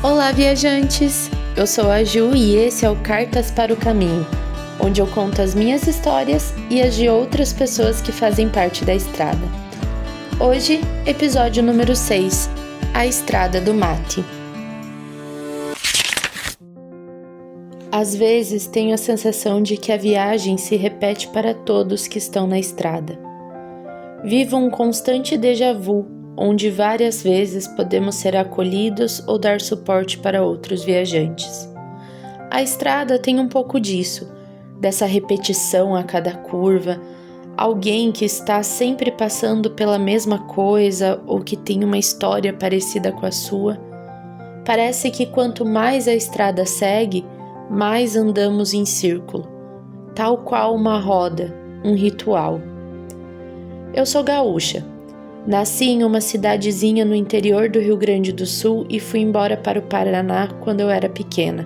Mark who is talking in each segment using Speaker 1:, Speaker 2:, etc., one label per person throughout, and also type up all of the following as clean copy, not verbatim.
Speaker 1: Olá, viajantes! Eu sou a Ju e esse é o Cartas para o Caminho, onde eu conto as minhas histórias e as de outras pessoas que fazem parte da estrada. Hoje, episódio número 6, A Estrada do Mate. Às vezes tenho a sensação de que a viagem se repete para todos que estão na estrada. Vivo um constante déjà vu, onde várias vezes podemos ser acolhidos ou dar suporte para outros viajantes. A estrada tem um pouco disso, dessa repetição a cada curva, alguém que está sempre passando pela mesma coisa ou que tem uma história parecida com a sua. Parece que quanto mais a estrada segue, mais andamos em círculo, tal qual uma roda, um ritual. Eu sou gaúcha. Nasci em uma cidadezinha no interior do Rio Grande do Sul e fui embora para o Paraná quando eu era pequena.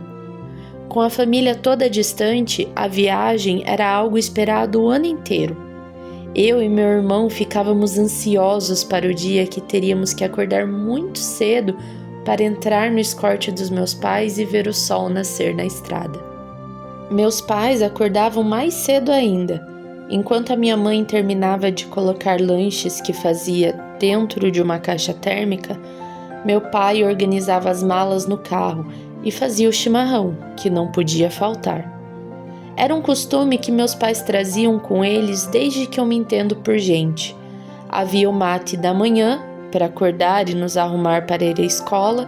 Speaker 1: Com a família toda distante, a viagem era algo esperado o ano inteiro. Eu e meu irmão ficávamos ansiosos para o dia que teríamos que acordar muito cedo para entrar no escorte dos meus pais e ver o sol nascer na estrada. Meus pais acordavam mais cedo ainda. Enquanto a minha mãe terminava de colocar lanches que fazia dentro de uma caixa térmica, meu pai organizava as malas no carro e fazia o chimarrão, que não podia faltar. Era um costume que meus pais traziam com eles desde que eu me entendo por gente. Havia o mate da manhã, para acordar e nos arrumar para ir à escola,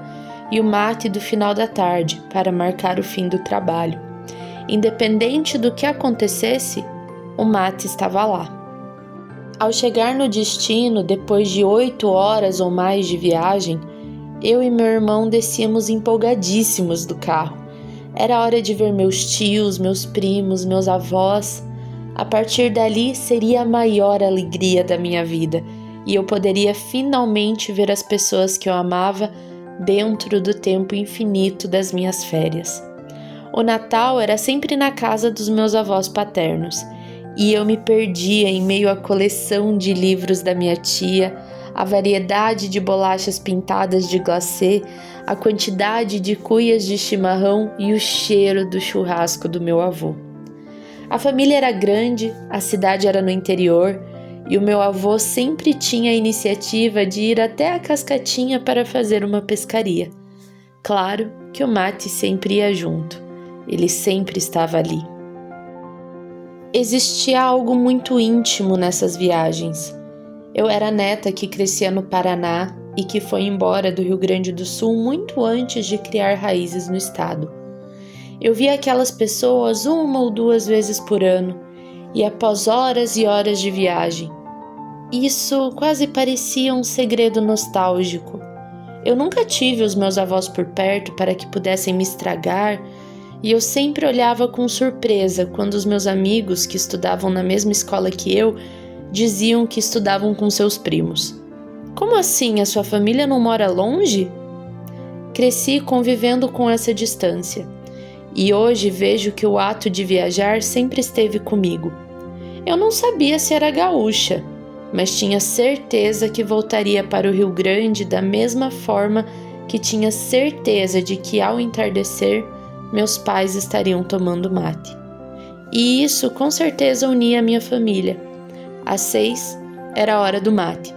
Speaker 1: e o mate do final da tarde, para marcar o fim do trabalho. Independente do que acontecesse, o mate estava lá. Ao chegar no destino, depois de 8 horas ou mais de viagem, eu e meu irmão descíamos empolgadíssimos do carro. Era hora de ver meus tios, meus primos, meus avós. A partir dali seria a maior alegria da minha vida e eu poderia finalmente ver as pessoas que eu amava dentro do tempo infinito das minhas férias. O Natal era sempre na casa dos meus avós paternos. E eu me perdia em meio à coleção de livros da minha tia, a variedade de bolachas pintadas de glacê, a quantidade de cuias de chimarrão e o cheiro do churrasco do meu avô. A família era grande, a cidade era no interior e o meu avô sempre tinha a iniciativa de ir até a Cascatinha para fazer uma pescaria. Claro que o mate sempre ia junto, ele sempre estava ali. Existia algo muito íntimo nessas viagens. Eu era a neta que crescia no Paraná e que foi embora do Rio Grande do Sul muito antes de criar raízes no estado. Eu via aquelas pessoas 1 ou 2 vezes por ano e após horas e horas de viagem. Isso quase parecia um segredo nostálgico. Eu nunca tive os meus avós por perto para que pudessem me estragar. E eu sempre olhava com surpresa quando os meus amigos, que estudavam na mesma escola que eu, diziam que estudavam com seus primos. Como assim? A sua família não mora longe? Cresci convivendo com essa distância. E hoje vejo que o ato de viajar sempre esteve comigo. Eu não sabia se era gaúcha, mas tinha certeza que voltaria para o Rio Grande da mesma forma que tinha certeza de que ao entardecer meus pais estariam tomando mate. E isso com certeza unia a minha família. Às 6 era a hora do mate.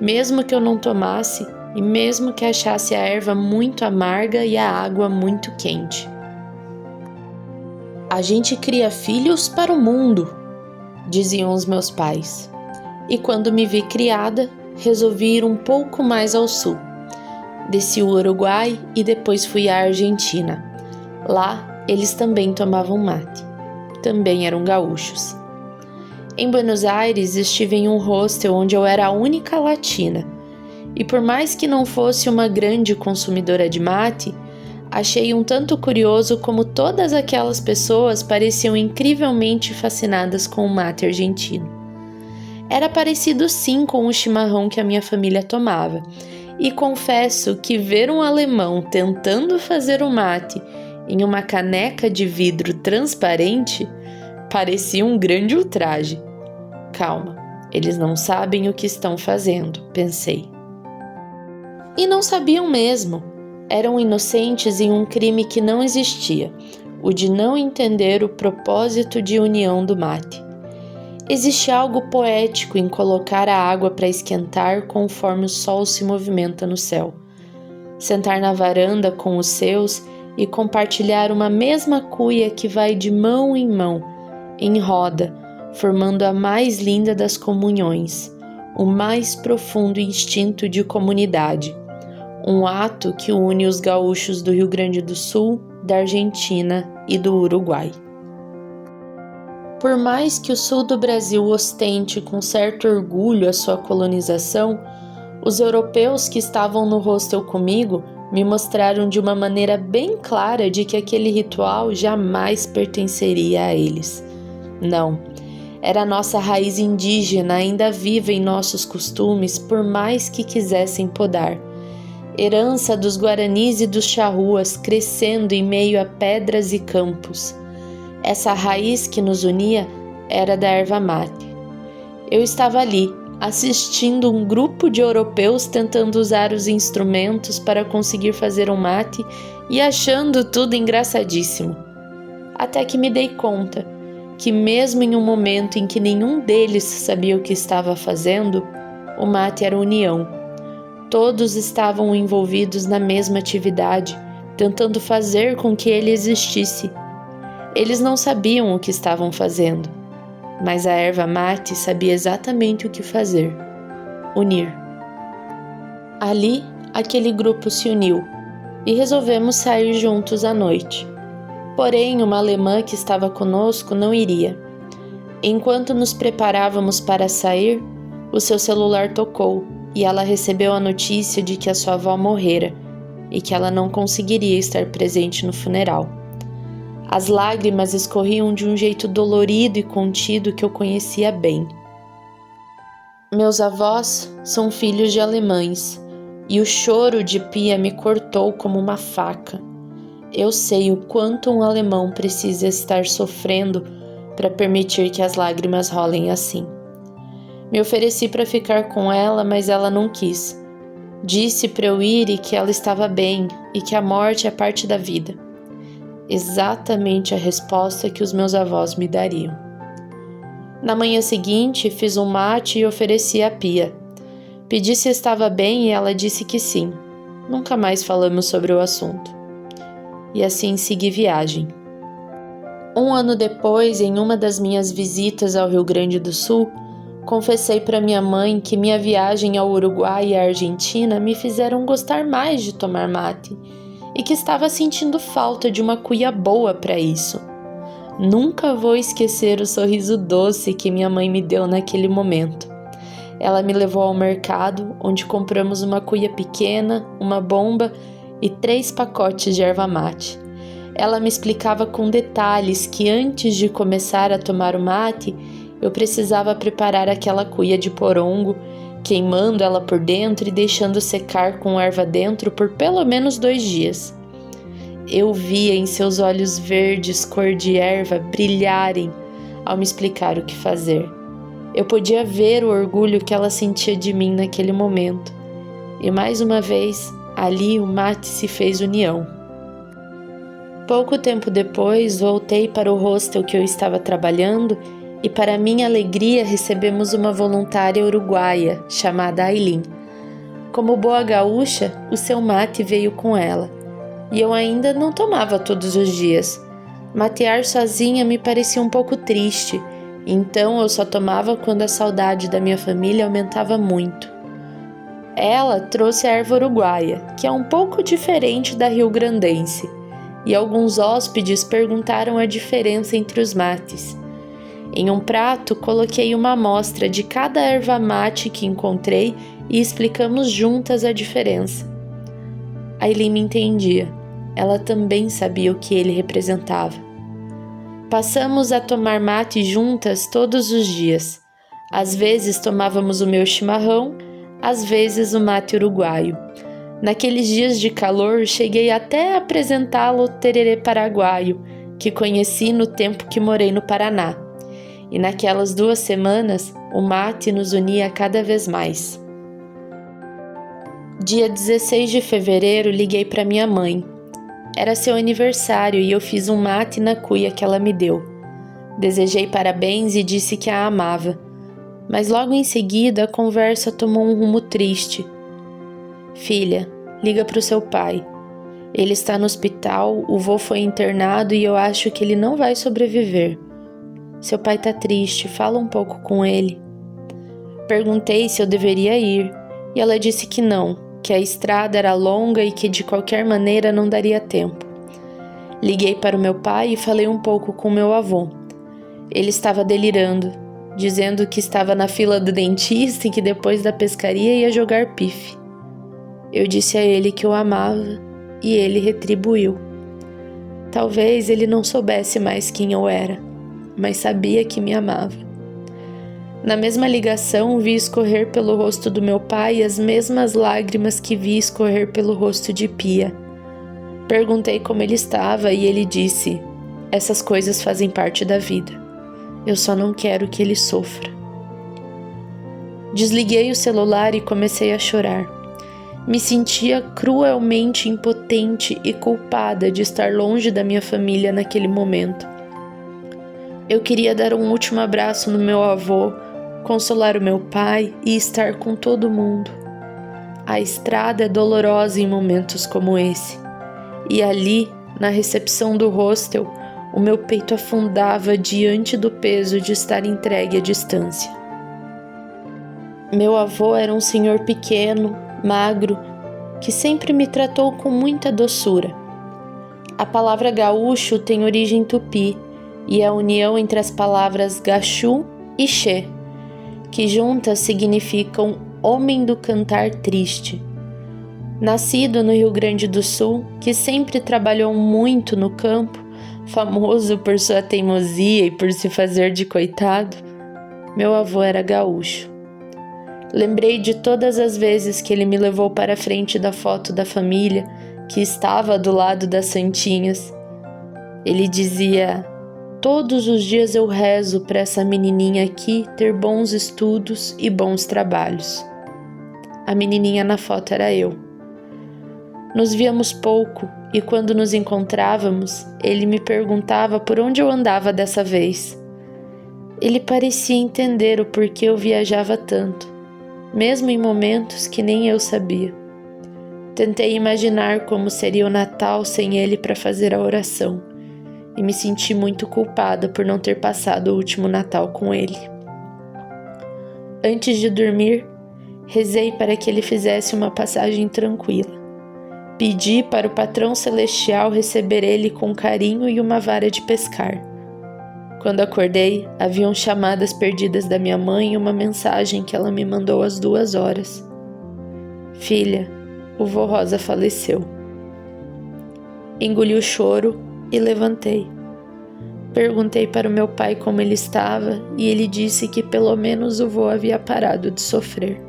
Speaker 1: Mesmo que eu não tomasse e mesmo que achasse a erva muito amarga e a água muito quente. A gente cria filhos para o mundo, diziam os meus pais. E quando me vi criada, resolvi ir um pouco mais ao sul. Desci o Uruguai e depois fui à Argentina. Lá, eles também tomavam mate. Também eram gaúchos. Em Buenos Aires, estive em um hostel onde eu era a única latina. E por mais que não fosse uma grande consumidora de mate, achei um tanto curioso como todas aquelas pessoas pareciam incrivelmente fascinadas com o mate argentino. Era parecido sim com o chimarrão que a minha família tomava. E confesso que ver um alemão tentando fazer o mate em uma caneca de vidro transparente parecia um grande ultraje. Calma, eles não sabem o que estão fazendo, pensei. E não sabiam mesmo. Eram inocentes em um crime que não existia, o de não entender o propósito de união do mate. Existe algo poético em colocar a água para esquentar conforme o sol se movimenta no céu. Sentar na varanda com os seus e compartilhar uma mesma cuia que vai de mão em mão, em roda, formando a mais linda das comunhões, o mais profundo instinto de comunidade, um ato que une os gaúchos do Rio Grande do Sul, da Argentina e do Uruguai. Por mais que o sul do Brasil ostente com certo orgulho a sua colonização, os europeus que estavam no hostel comigo me mostraram de uma maneira bem clara de que aquele ritual jamais pertenceria a eles. Não, era a nossa raiz indígena ainda viva em nossos costumes, por mais que quisessem podar. Herança dos guaranis e dos charruas crescendo em meio a pedras e campos. Essa raiz que nos unia era da erva mate. Eu estava ali, assistindo um grupo de europeus tentando usar os instrumentos para conseguir fazer um mate e achando tudo engraçadíssimo. Até que me dei conta que mesmo em um momento em que nenhum deles sabia o que estava fazendo, o mate era união. Todos estavam envolvidos na mesma atividade, tentando fazer com que ele existisse. Eles não sabiam o que estavam fazendo, mas a erva mate sabia exatamente o que fazer: unir. Ali, aquele grupo se uniu e resolvemos sair juntos à noite. Porém, uma alemã que estava conosco não iria. Enquanto nos preparávamos para sair, o seu celular tocou e ela recebeu a notícia de que a sua avó morrera e que ela não conseguiria estar presente no funeral. As lágrimas escorriam de um jeito dolorido e contido que eu conhecia bem. Meus avós são filhos de alemães e o choro de Pia me cortou como uma faca. Eu sei o quanto um alemão precisa estar sofrendo para permitir que as lágrimas rolem assim. Me ofereci para ficar com ela, mas ela não quis. Disse para eu ir e que ela estava bem e que a morte é parte da vida. Exatamente a resposta que os meus avós me dariam. Na manhã seguinte, fiz um mate e ofereci a Pia. Pedi se estava bem e ela disse que sim. Nunca mais falamos sobre o assunto. E assim segui viagem. Um ano depois, em uma das minhas visitas ao Rio Grande do Sul, confessei para minha mãe que minha viagem ao Uruguai e à Argentina me fizeram gostar mais de tomar mate e que estava sentindo falta de uma cuia boa para isso. Nunca vou esquecer o sorriso doce que minha mãe me deu naquele momento. Ela me levou ao mercado, onde compramos uma cuia pequena, uma bomba e 3 pacotes de erva mate. Ela me explicava com detalhes que antes de começar a tomar o mate, eu precisava preparar aquela cuia de porongo, queimando ela por dentro e deixando secar com erva dentro por pelo menos 2 dias. Eu via em seus olhos verdes cor de erva brilharem ao me explicar o que fazer. Eu podia ver o orgulho que ela sentia de mim naquele momento. E mais uma vez, ali o mate se fez união. Pouco tempo depois, voltei para o hostel que eu estava trabalhando e, para minha alegria, recebemos uma voluntária uruguaia chamada Aileen. Como boa gaúcha, o seu mate veio com ela. E eu ainda não tomava todos os dias. Matear sozinha me parecia um pouco triste, então eu só tomava quando a saudade da minha família aumentava muito. Ela trouxe a erva uruguaia, que é um pouco diferente da rio-grandense, e alguns hóspedes perguntaram a diferença entre os mates. Em um prato, coloquei uma amostra de cada erva mate que encontrei e explicamos juntas a diferença. Aileen me entendia. Ela também sabia o que ele representava. Passamos a tomar mate juntas todos os dias. Às vezes tomávamos o meu chimarrão, às vezes o mate uruguaio. Naqueles dias de calor, cheguei até a apresentá-lo o tererê paraguaio, que conheci no tempo que morei no Paraná. E naquelas 2 semanas, o mate nos unia cada vez mais. Dia 16 de fevereiro, liguei para minha mãe. Era seu aniversário e eu fiz um mate na cuia que ela me deu. Desejei parabéns e disse que a amava. Mas logo em seguida a conversa tomou um rumo triste. Filha, liga para o seu pai. Ele está no hospital, o vô foi internado e eu acho que ele não vai sobreviver. Seu pai tá triste, fala um pouco com ele. Perguntei se eu deveria ir e ela disse que não, que a estrada era longa e que de qualquer maneira não daria tempo. Liguei para o meu pai e falei um pouco com meu avô. Ele estava delirando, dizendo que estava na fila do dentista e que depois da pescaria ia jogar pife. Eu disse a ele que o amava e ele retribuiu. Talvez ele não soubesse mais quem eu era, mas sabia que me amava. Na mesma ligação, vi escorrer pelo rosto do meu pai as mesmas lágrimas que vi escorrer pelo rosto de Pia. Perguntei como ele estava e ele disse: essas coisas fazem parte da vida. Eu só não quero que ele sofra. Desliguei o celular e comecei a chorar. Me sentia cruelmente impotente e culpada de estar longe da minha família naquele momento. Eu queria dar um último abraço no meu avô, consolar o meu pai e estar com todo mundo. A estrada é dolorosa em momentos como esse. E ali, na recepção do hostel, o meu peito afundava diante do peso de estar entregue à distância. Meu avô era um senhor pequeno, magro, que sempre me tratou com muita doçura. A palavra gaúcho tem origem tupi e é a união entre as palavras gaxu e xê, que juntas significam homem do cantar triste. Nascido no Rio Grande do Sul, que sempre trabalhou muito no campo, famoso por sua teimosia e por se fazer de coitado, meu avô era gaúcho. Lembrei de todas as vezes que ele me levou para a frente da foto da família que estava do lado das santinhas. Ele dizia: todos os dias eu rezo para essa menininha aqui ter bons estudos e bons trabalhos. A menininha na foto era eu. Nos víamos pouco e quando nos encontrávamos, ele me perguntava por onde eu andava dessa vez. Ele parecia entender o porquê eu viajava tanto, mesmo em momentos que nem eu sabia. Tentei imaginar como seria o Natal sem ele para fazer a oração e me senti muito culpada por não ter passado o último Natal com ele. Antes de dormir, rezei para que ele fizesse uma passagem tranquila. Pedi para o patrão celestial receber ele com carinho e uma vara de pescar. Quando acordei, haviam chamadas perdidas da minha mãe e uma mensagem que ela me mandou às 2 horas. Filha, o vô Rosa faleceu. Engoli o choro e levantei. Perguntei para o meu pai como ele estava e ele disse que pelo menos o vô havia parado de sofrer.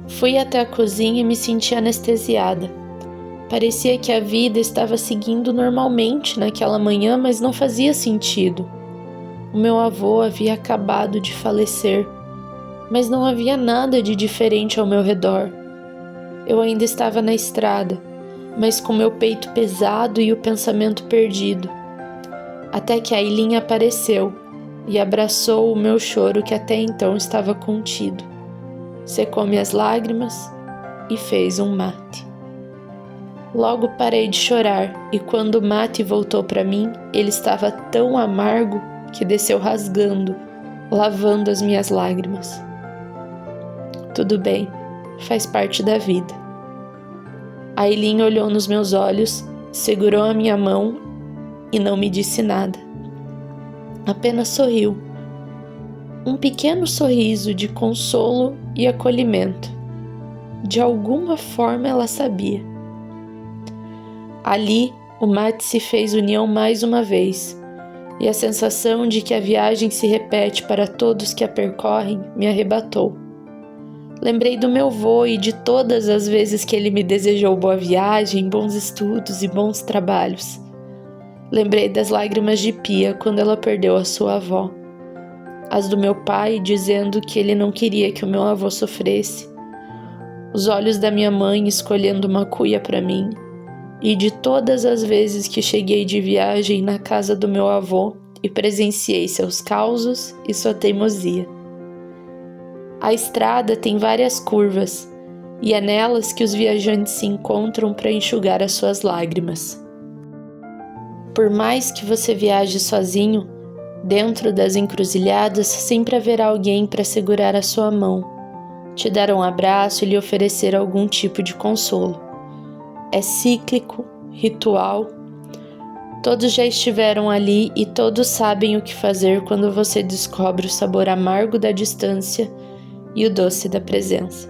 Speaker 1: Fui até a cozinha e me senti anestesiada. Parecia que a vida estava seguindo normalmente naquela manhã, mas não fazia sentido. O meu avô havia acabado de falecer, mas não havia nada de diferente ao meu redor. Eu ainda estava na estrada, mas com meu peito pesado e o pensamento perdido. Até que a Ailinha apareceu e abraçou o meu choro que até então estava contido. Secou minhas lágrimas e fez um mate. Logo parei de chorar e quando o mate voltou para mim, ele estava tão amargo que desceu rasgando, lavando as minhas lágrimas. Tudo bem, faz parte da vida. A Ailinha olhou nos meus olhos, segurou a minha mão e não me disse nada. Apenas sorriu. Um pequeno sorriso de consolo e acolhimento. De alguma forma ela sabia. Ali, o mate se fez união mais uma vez, e a sensação de que a viagem se repete para todos que a percorrem me arrebatou. Lembrei do meu vô e de todas as vezes que ele me desejou boa viagem, bons estudos e bons trabalhos. Lembrei das lágrimas de Pia quando ela perdeu a sua avó. As do meu pai dizendo que ele não queria que o meu avô sofresse. os olhos da minha mãe escolhendo uma cuia para mim, e de todas as vezes que cheguei de viagem na casa do meu avô e presenciei seus causos e sua teimosia. A estrada tem várias curvas, e é nelas que os viajantes se encontram para enxugar as suas lágrimas. Por mais que você viaje sozinho, dentro das encruzilhadas sempre haverá alguém para segurar a sua mão, te dar um abraço e lhe oferecer algum tipo de consolo. É cíclico, ritual. Todos já estiveram ali e todos sabem o que fazer quando você descobre o sabor amargo da distância e o doce da presença.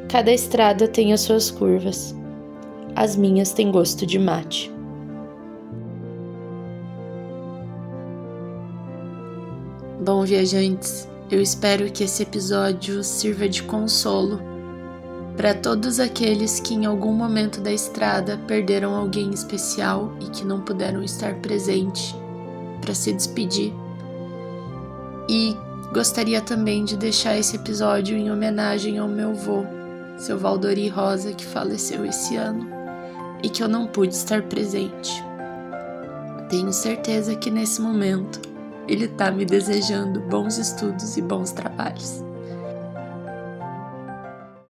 Speaker 1: Cada estrada tem as suas curvas. As minhas têm gosto de mate. Bom, viajantes, eu espero que esse episódio sirva de consolo para todos aqueles que em algum momento da estrada perderam alguém especial e que não puderam estar presente para se despedir. E gostaria também de deixar esse episódio em homenagem ao meu avô, seu Valdori Rosa, que faleceu esse ano e que eu não pude estar presente. Tenho certeza que nesse momento ele está me desejando bons estudos e bons trabalhos.